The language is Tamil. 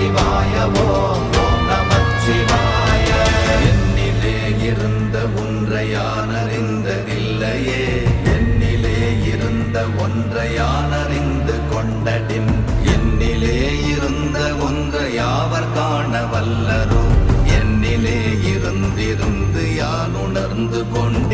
நமச்சிவாய ஓம் நமச்சிவாய. என்னிலே இருந்த ஒன்றை யான் அறிந்ததில்லையே, என்னிலே இருந்த ஒன்றை யான் அறிந்து கொண்டடின், என்னிலே இருந்த ஒன்றை யாவர் காண வல்லரோ, என்னிலே இருந்திருந்து யான் உணர்ந்து கொண்டு